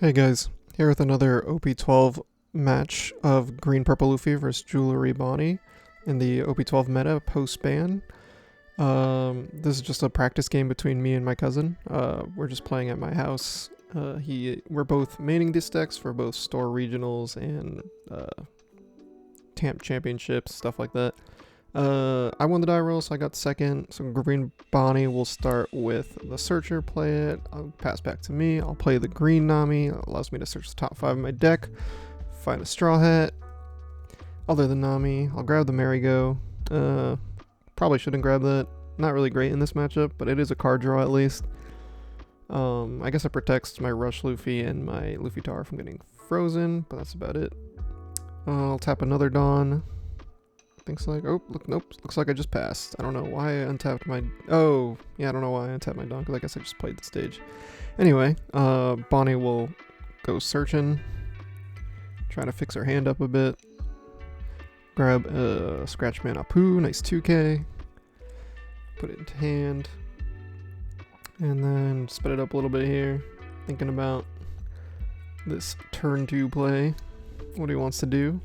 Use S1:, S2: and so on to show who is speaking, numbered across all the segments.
S1: Hey guys, here with another OP12 match of Green Purple Luffy versus Jewelry Bonney in the OP12 meta post-ban. This is just a practice game between me and my cousin. We're just playing at my house. We're both maining these decks for both store regionals and TAMP championships, stuff like that. I won the die roll, so I got second. So Green Bonney will start with the Searcher, play it. I'll pass back to me. I'll play the Green Nami. It allows me to search the top 5 of my deck. Find a Straw Hat. Other than Nami, I'll grab the Marigo. Probably shouldn't grab that. Not really great in this matchup, but it is a card draw at least. I guess it protects my Rush Luffy and my Luffy Tar from getting frozen, but that's about it. I'll tap another Dawn. Thinks like, oh, look, nope, looks like I just passed. I don't know why I untapped my, oh, yeah, I don't know why I untapped my Dawn, because I guess I just played the stage. Anyway, Bonney will go searching, trying to fix her hand up a bit. Grab Scratch Man Apu, nice 2k. Put it into hand. And then sped it up a little bit here. Thinking about this turn 2 play, what he wants to do.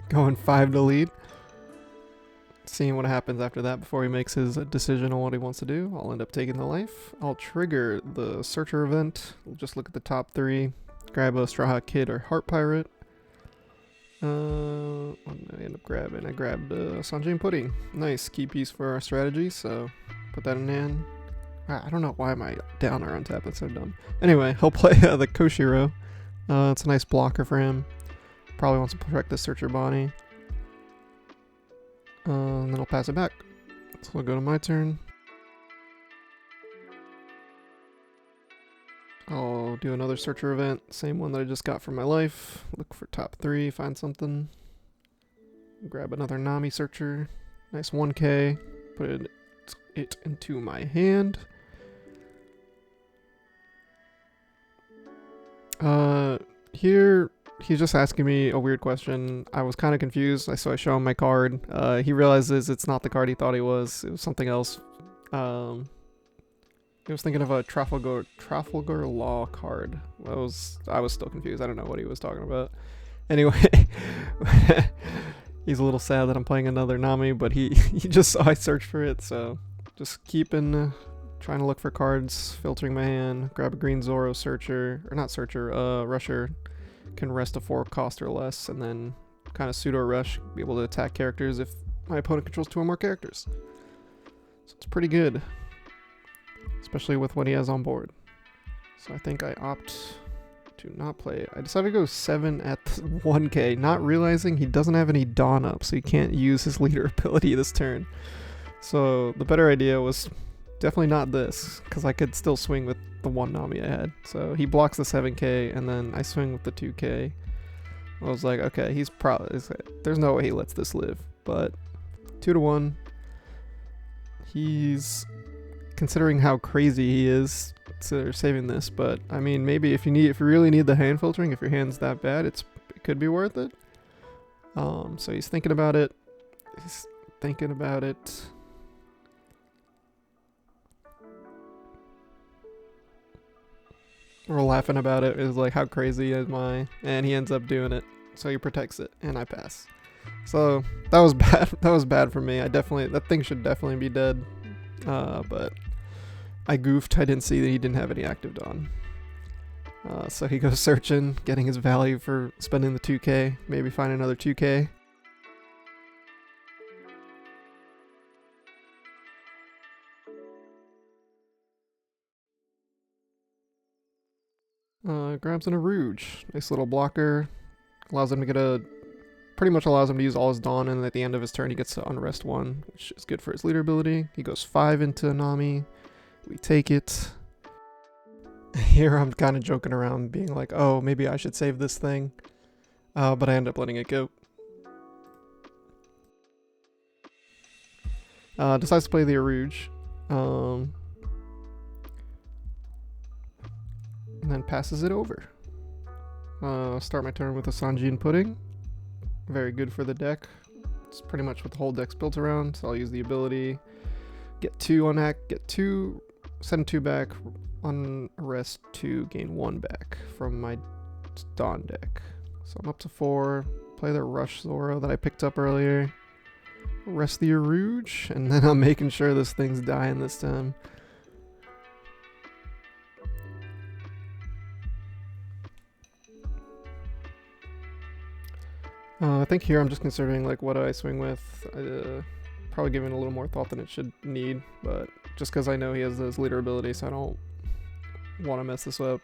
S1: Going 5 to lead. Seeing what happens after that before he makes his decision on what he wants to do. I'll end up taking the life. I'll trigger the Searcher event. We'll just look at the top 3. Grab a Straw Hat Kid or Heart Pirate. What did I end up grabbing? I grabbed Sanjay Pudding. Nice key piece for our strategy, so put that in hand. I don't know why my down or untap, that's so dumb. Anyway, he'll play the Koshiro. It's a nice blocker for him. Probably wants to protect the Searcher Bonney. And then I'll pass it back. So I'll go to my turn. I'll do another Searcher event, same one that I just got for my life. Look for top 3, find something. Grab another Nami Searcher. Nice 1k. Put it into my hand. Here he's just asking me a weird question. I was kind of confused, so I show him my card. He realizes it's not the card he thought he was. It was something else. He was thinking of a Trafalgar Law card. I was still confused. I don't know what he was talking about. Anyway, he's a little sad that I'm playing another Nami, but he just saw I searched for it, so just keeping trying to look for cards, filtering my hand, grab a green Zoro Searcher, or not Searcher, Rusher. Can rest a 4 cost or less, and then kind of pseudo rush, be able to attack characters if my opponent controls 2 or more characters. So it's pretty good, especially with what he has on board. So I think I opt to not play it. I decided to go 7 at 1k, not realizing he doesn't have any Dawn up, so he can't use his leader ability this turn. So the better idea was definitely not this, because I could still swing with the 1 Nami I had. So he blocks the 7k, and then I swing with the 2k. I was like, okay, he's probably, there's no way he lets this live. But 2 to 1. He's, considering how crazy he is, consider saving this. But I mean, maybe if you really need the hand filtering, if your hand's that bad, it could be worth it. So he's thinking about it. We're laughing about it. It's like, how crazy am I? And he ends up doing it. So he protects it, and I pass. So that was bad. That was bad for me. That thing should definitely be dead. But I goofed. I didn't see that he didn't have any active Dawn. So he goes searching, getting his value for spending the 2k. Maybe find another 2k. Grabs an Arouge. Nice little blocker. Allows him to pretty much allows him to use all his Dawn, and at the end of his turn he gets to unrest 1, which is good for his leader ability. He goes 5 into Nami. We take it. Here I'm kind of joking around, being like, oh, maybe I should save this thing. But I end up letting it go. Decides to play the Arouge. And then passes it over. Start my turn with a Sanjin Pudding. Very good for the deck. It's pretty much what the whole deck's built around, so I'll use the ability. Get 2 on hack, get 2, send 2 back, on rest 2, gain 1 back from my Dawn deck. So I'm up to 4, play the Rush Zoro that I picked up earlier, rest the Arouge, and then I'm making sure this thing's dying this time. I think here I'm just considering like what do I swing with. Probably giving a little more thought than it should need, but just because I know he has those leader abilities, so I don't want to mess this up.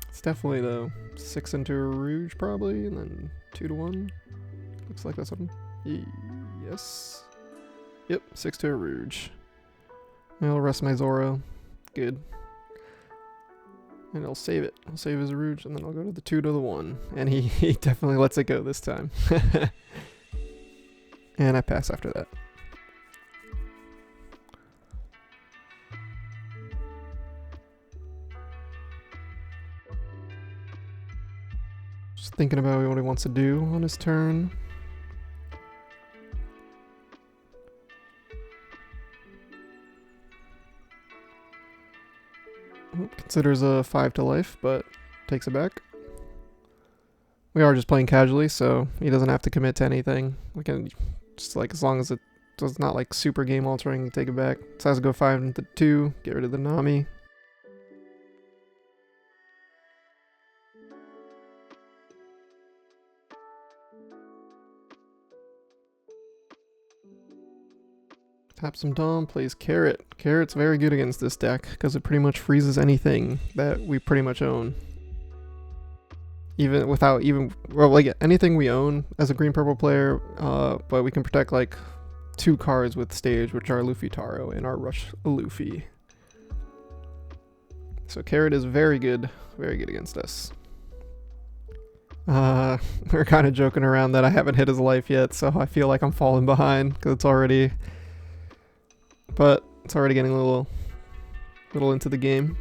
S1: It's definitely though 6 into a Rouge probably, and then 2 to 1. Looks like that's something. Yes. Yep, 6 to a Rouge. I'll rest my Zoro. Good. And I'll save it. I'll save his Rouge, and then I'll go to the 2 to the 1. And he definitely lets it go this time. And I pass after that. Just thinking about what he wants to do on his turn. Considers a 5 to life, but takes it back. We are just playing casually, so he doesn't have to commit to anything. We can just like, as long as it's not like super game altering, take it back. So has to go 5 into 2, get rid of the Nami. Tap some Dom, plays Carrot. Carrot's very good against this deck, because it pretty much freezes anything that we pretty much own. Even without well, like anything we own as a green-purple player, but we can protect like 2 cards with stage, which are Luffy Taro and our Rush Luffy. So Carrot is very good against us. We're kind of joking around that I haven't hit his life yet, so I feel like I'm falling behind, because it's already... But it's already getting a little into the game.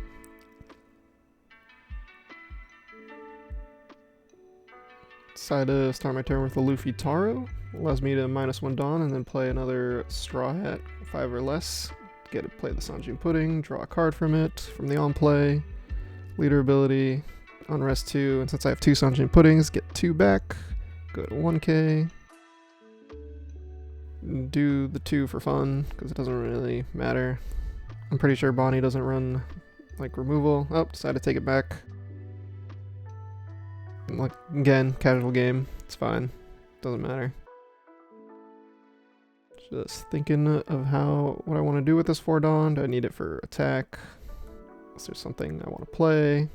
S1: Decide to start my turn with the Luffy Taro. Allows me to -1 Dawn and then play another Straw Hat, 5 or less. Get to play the Sanjin Pudding, draw a card from it, from the on play. Leader ability, unrest 2, and since I have 2 Sanjin Puddings, get 2 back. Go to 1k. Do the 2 for fun, because it doesn't really matter. I'm pretty sure Bonney doesn't run like removal. Oh, decided to take it back. Like, again, casual game. It's fine. Doesn't matter. Just thinking of what I want to do with this 4 Dawn. Do I need it for attack? Is there something I want to play?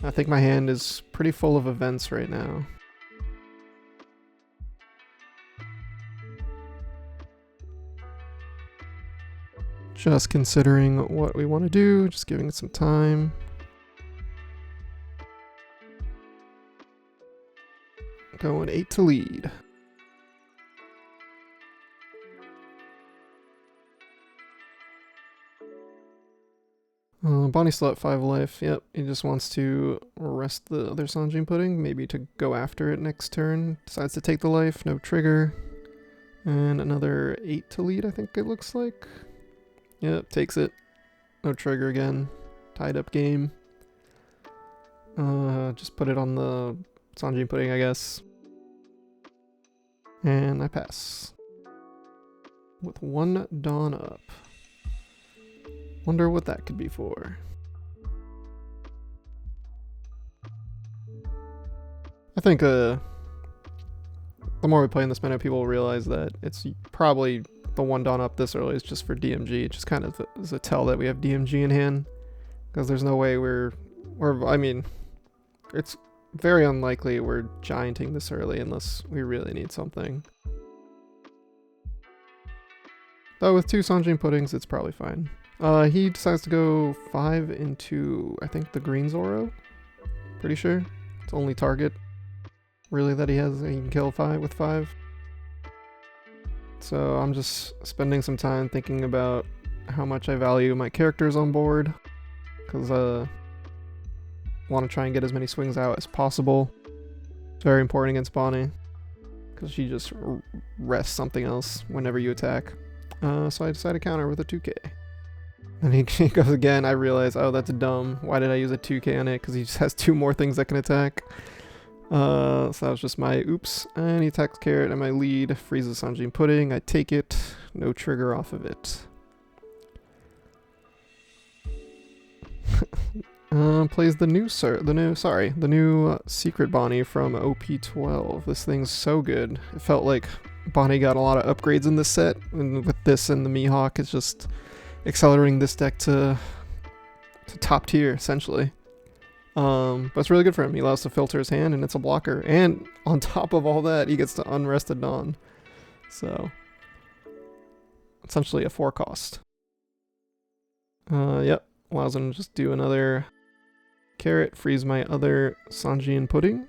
S1: I think my hand is pretty full of events right now. Just considering what we want to do, just giving it some time. Going 8 to lead. Bonney's still at 5 life. Yep, he just wants to rest the other Sanjin Pudding, maybe to go after it next turn. Decides to take the life, no trigger. And another 8 to lead, I think it looks like. Yep, takes it. No trigger again. Tied up game. Just put it on the Sanjin Pudding, I guess. And I pass. With 1 Dawn up. Wonder what that could be for. I think the more we play in this meta, people will realize that it's probably the 1 Dawn up this early is just for DMG. It just kind of is a tell that we have DMG in hand. Because there's no way I mean, it's very unlikely we're gianting this early unless we really need something. Though with 2 Sanjin Puddings, it's probably fine. He decides to go 5 into, I think, the green Zoro. Pretty sure. It's only target, really, that he can kill 5 with 5. So I'm just spending some time thinking about how much I value my characters on board. Because, want to try and get as many swings out as possible. It's very important against Bonney, because she just rests something else whenever you attack. So I decided to counter with a 2k. And he goes again. I realize, oh, that's dumb. Why did I use a 2k on it? Because he just has 2 more things that can attack. So that was just my oops. And he attacks Carrot, and my lead freezes Sanjin Pudding. I take it. No trigger off of it. Plays the new secret Bonney from OP12. This thing's so good. It felt like Bonney got a lot of upgrades in this set, and with this and the Mihawk, it's just accelerating this deck to top tier, essentially. But it's really good for him. He allows to filter his hand, and it's a blocker. And on top of all that, he gets to unrest the Dawn. So, essentially a 4 cost. Yep. Allows him to just do another Carrot, freeze my other Sanjin Pudding.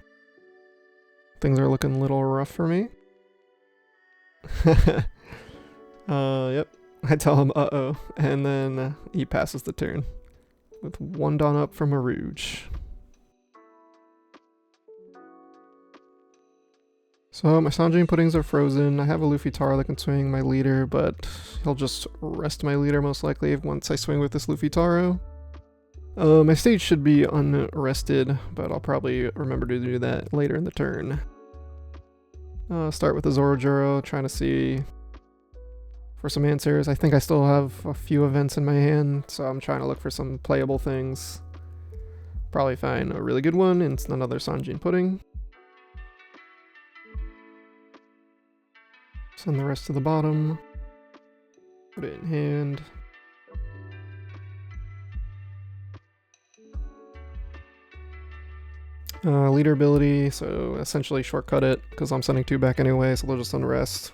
S1: Things are looking a little rough for me. Yep. I tell him, uh-oh, and then he passes the turn with 1 Dawn up from a Rouge. So my Sanjin Puddings are frozen. I have a Luffy Taro that can swing my leader, but he'll just rest my leader most likely once I swing with this Luffy Taro. My stage should be unrested, but I'll probably remember to do that later in the turn. Start with the Zorojuro, trying to see for some answers. I think I still have a few events in my hand, so I'm trying to look for some playable things. Probably find a really good one, and it's another Sanjin Pudding. Send the rest to the bottom. Put it in hand. Leader ability, so essentially shortcut it, because I'm sending 2 back anyway, so they'll just unrest.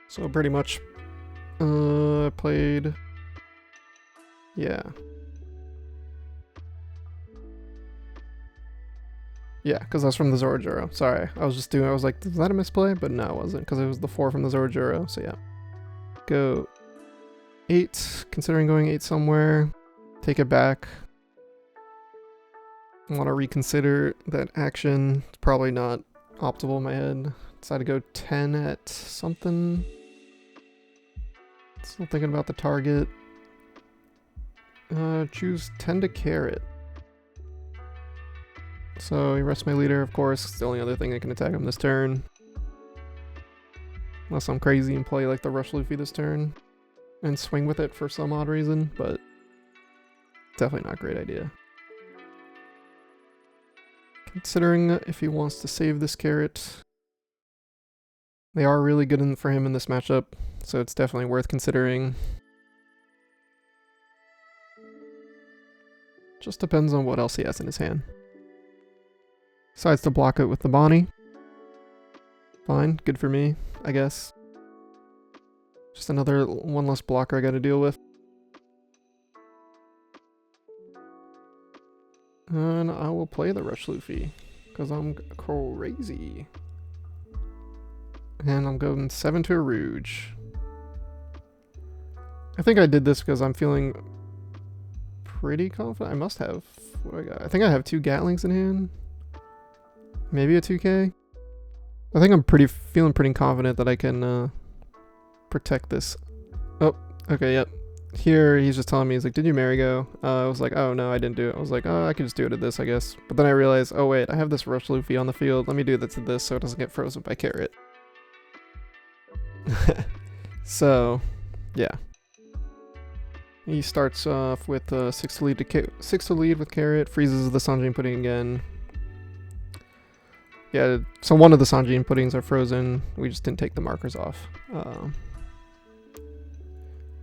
S1: So pretty much, played, yeah. Yeah, because that's from the Zorojuro. Sorry, I was like, is that a misplay? But no, it wasn't, because it was the 4 from the Zorojuro, so yeah. Go 8, considering going 8 somewhere, take it back. I want to reconsider that action. It's probably not optimal in my head. Decided to go 10 at something. Still thinking about the target. Choose 10 to Carrot. So he rests my leader, of course. It's the only other thing that can attack him this turn. Unless I'm crazy and play like the Rush Luffy this turn. And swing with it for some odd reason, but definitely not a great idea. Considering if he wants to save this Carrot. They are really good for him in this matchup, so it's definitely worth considering. Just depends on what else he has in his hand. Decides to block it with the Bonney. Fine, good for me, I guess. Just another one less blocker I gotta deal with. And I will play the Rush Luffy, because I'm crazy. And I'm going 7 to a Rouge. I think I did this because I'm feeling pretty confident. I must have. What do I got? I think I have 2 Gatlings in hand. Maybe a 2k. I think I'm feeling pretty confident that I can protect this. Oh, okay, yep. Here, he's just telling me, he's like, did you Marigo? I was like, oh no, I didn't do it. I was like, oh, I could just do it at this, I guess. But then I realized, oh wait, I have this Rush Luffy on the field. Let me do that to this so it doesn't get frozen by Carrot. So, yeah. He starts off with 6 to lead with Carrot, freezes the Sanjin Pudding again. Yeah, so one of the Sanjin Puddings are frozen. We just didn't take the markers off.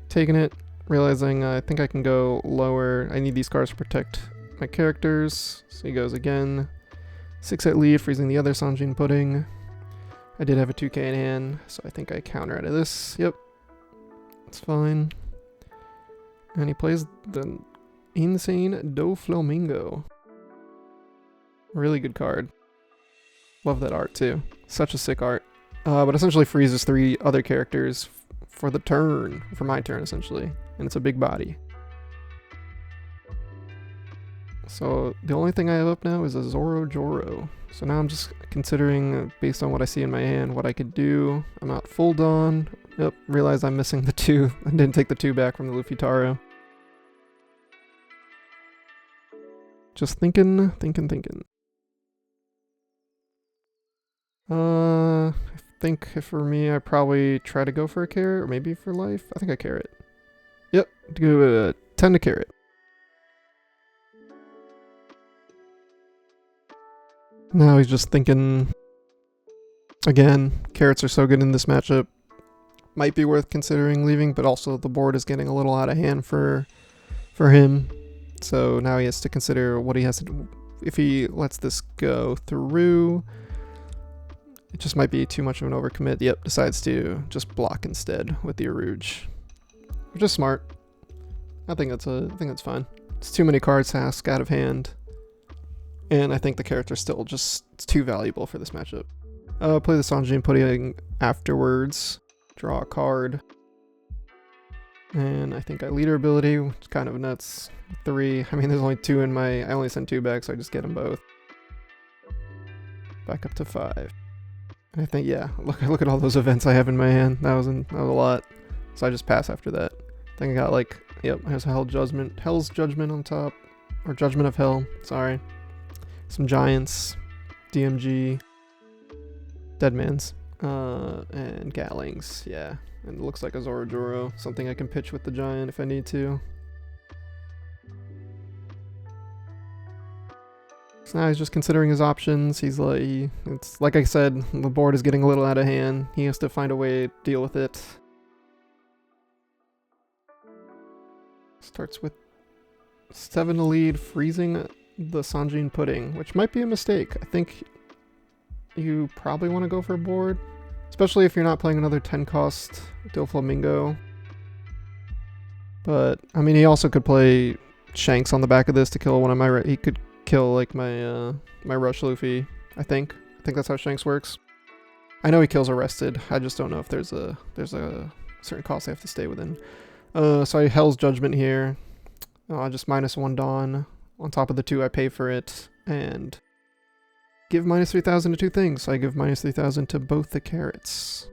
S1: Taking it, realizing I think I can go lower. I need these cards to protect my characters. So he goes again. 6 at lead, freezing the other Sanjin Pudding. I did have a 2k in hand, so I think I counter out of this. Yep. It's fine. And he plays the insane Doflamingo. Really good card. Love that art too. Such a sick art. But essentially freezes 3 other characters for the turn. For my turn, essentially. And it's a big body. So the only thing I have up now is a Zoro Joro. So now I'm just considering, based on what I see in my hand, what I could do. I'm out full Dawn. Yep, realize I'm missing the 2. I didn't take the 2 back from the Luffy Taro. Just thinking. I think for me, I probably try to go for a carrot, or maybe for life. I think I carrot. Yep, do 10 to carrot. Now he's just thinking. Again, carrots are so good in this matchup. Might be worth considering leaving, but also the board is getting a little out of hand for him. So now he has to consider what he has to do. If he lets this go through, it just might be too much of an overcommit. Yep, decides to just block instead with the Aruge, which is smart. I think that's fine. It's too many cards to ask out of hand, and I think the character's still just too valuable for this matchup. Play the Sanjin Pudding afterwards. Draw a card. And I think I leader ability, which is kind of nuts. 3. I mean, there's only 2 in my... I only send 2 back, so I just get them both. Back up to 5. And I think, yeah, look at all those events I have in my hand. That was a lot. So I just pass after that. I think I got like... Yep, there's a Hell's Judgment on top. Or Judgment of Hell, sorry. Some Giants. DMG. Deadmans. And Gatlings, yeah. And it looks like a Zoro Joro, something I can pitch with the Giant if I need to. So now he's just considering his options. He's like, it's like I said, the board is getting a little out of hand. He has to find a way to deal with it. Starts with 7 to lead, freezing the Sanjin Pudding, which might be a mistake. I think you probably want to go for a board, especially if you're not playing another 10 cost Doflamingo. But I mean, he also could play Shanks on the back of this to kill one of my. He could kill like my my Rush Luffy. I think that's how Shanks works. I know he kills Arrested. I just don't know if there's a certain cost I have to stay within. So I Hell's Judgment here. Just -1 Dawn on top of the 2 I pay for it, and give -3,000 to 2 things, so I give -3,000 to both the carrots.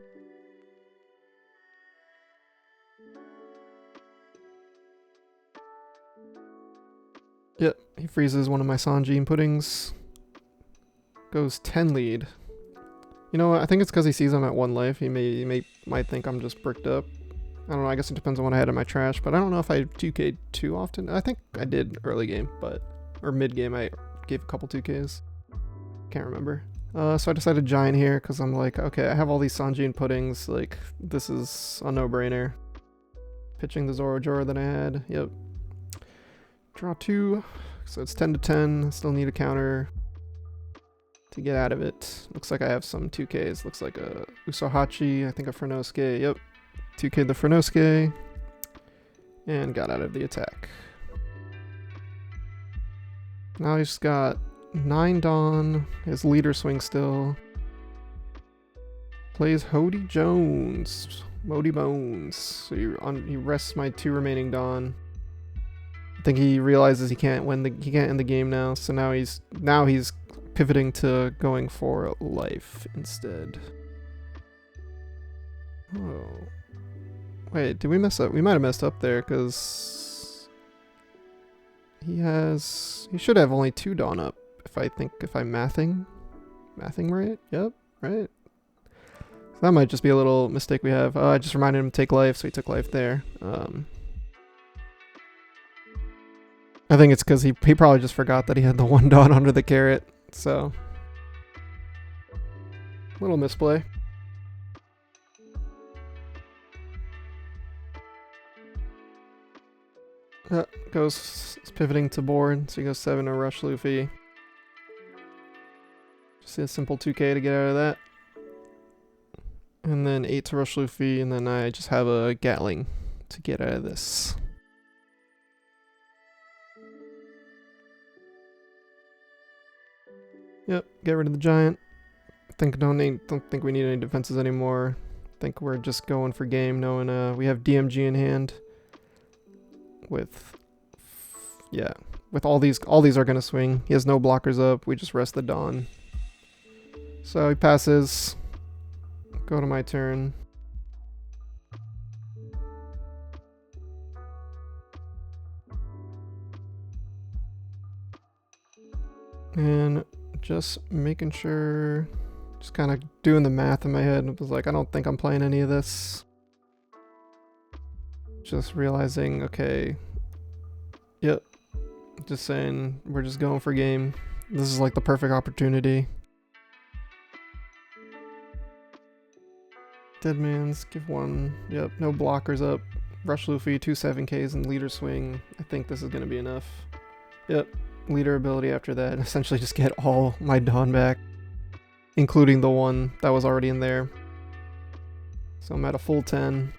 S1: Yep, he freezes one of my Sanjin Puddings. Goes 10 lead. You know what, I think it's because he sees I'm at 1 life. He might think I'm just bricked up. I don't know, I guess it depends on what I had in my trash, but I don't know if I 2K'd too often. I think I did early game, or mid game I gave a couple 2Ks. Can't remember. So I decided Giant here because I'm like, okay, I have all these Sanjin Puddings, like, this is a no-brainer. Pitching the Zoro Joro that I had, yep. Draw 2, so it's 10 to 10, still need a counter to get out of it. Looks like I have some 2Ks, looks like a Usohachi, I think a Furnosuke, yep. 2K the Furnosuke, and got out of the attack. Now he's got 9 Dawn, his leader swing still. Plays Hody Jones, Mody Bones. So he rests my 2 remaining Dawn. I think he realizes he can't end the game now, so now he's pivoting to going for life instead. Oh. Wait, did we mess up? We might have messed up there, because he should have only 2 Dawn up, if I'm mathing right? Yep, right. So that might just be a little mistake we have. I just reminded him to take life, so he took life there. I think it's because he probably just forgot that he had the 1 Dawn under the carrot, so. Little misplay. Goes pivoting to board, so he goes 7 to Rush Luffy. Just a simple 2K to get out of that. And then 8 to Rush Luffy, and then I just have a Gatling to get out of this. Yep, get rid of the Giant. Don't think we need any defenses anymore. Think we're just going for game, knowing we have DMG in hand. With with all these are gonna swing. He has no blockers up. We just rest the Dawn. So he passes. Go to my turn. And just making sure, just kind of doing the math in my head. It was like, I don't think I'm playing any of this. Just realizing, okay, yep. Just saying, we're just going for game. This is like the perfect opportunity. Deadman's, give one. Yep, no blockers up. Rush Luffy, 2 7Ks and leader swing. I think this is going to be enough. Yep, leader ability after that. Essentially just get all my Dawn back, including the one that was already in there. So I'm at a full 10.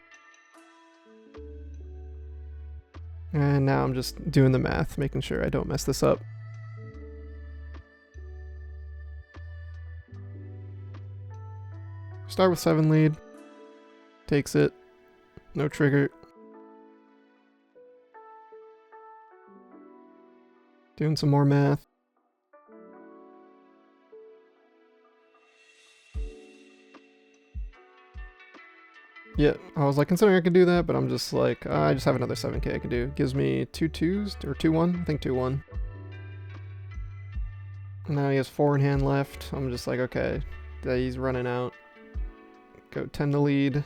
S1: And now I'm just doing the math, making sure I don't mess this up. Start with 7 lead. Takes it. No trigger. Doing some more math. Yeah, I was like considering I could do that, but I'm just like, I just have another 7K I could do. Gives me 2 2s, or 2-1? I think 2-1. Now he has 4 in hand left. I'm just like, okay, he's running out. Go 10 to lead,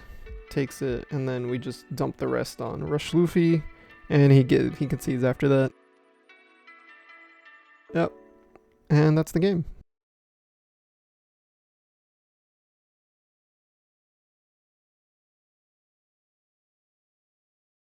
S1: takes it, and then we just dump the rest on Rush Luffy, and he concedes after that. Yep, and that's the game.